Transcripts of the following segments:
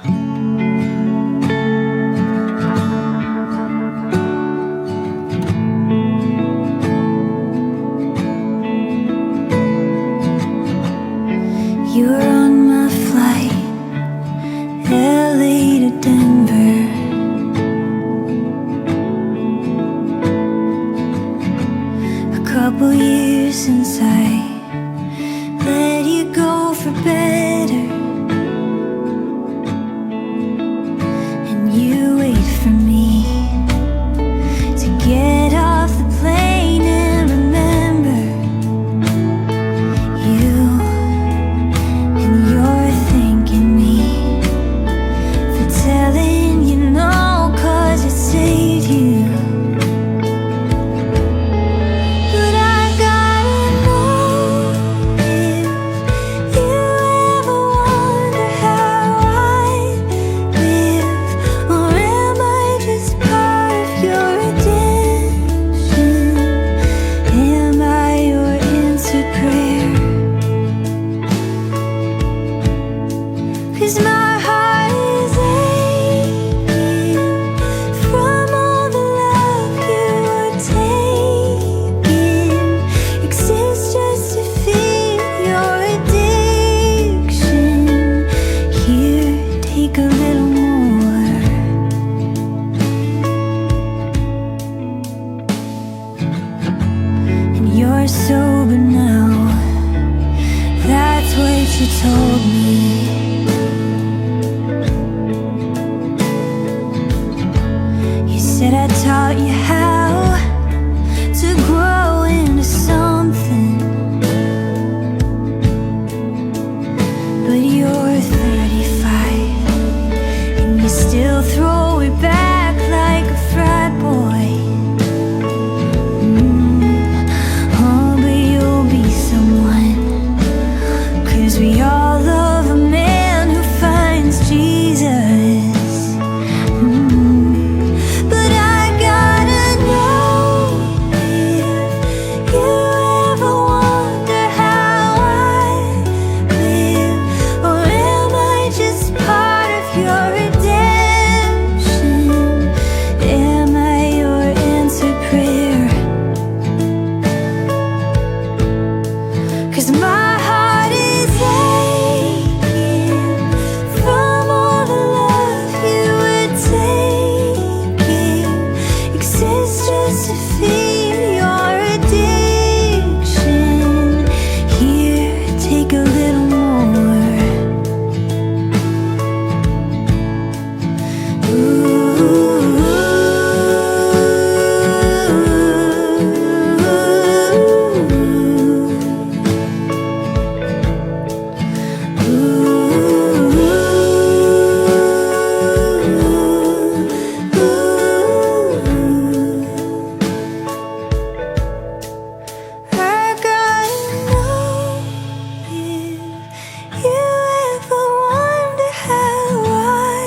You were on my flight, LA to Denver. A couple years since I let you go for better, and you wait for me to get off the plane and remember you. You're thanking me for telling you no, 'cause it saved you. But I gotta know if you ever wonder how I live, or am I just part of your redemption? Am I your answered prayer? 'Cause my heart is aching from all the love you were taking. Exists just to feed your addiction. Here, take a little more. And you're sober now, that's what you told me. You said I taught you how to grow into something, but you're 35 and you still throw it back like a frat boy. Oh, but you'll be someone, 'cause we all love a man who finds Jesus. But I gotta know if you ever wonder how I live, or am I just part of your redemption? Am I your answered prayer? 'Cause my heart is aching from all the love you were taking. Exists just to feed your addiction. Here, take a little more. I gotta know if you ever wonder how I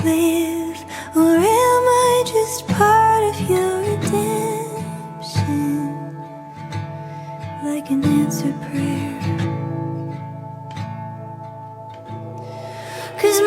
live, or am I just part of your redemption? Like an answered prayer. 'Cause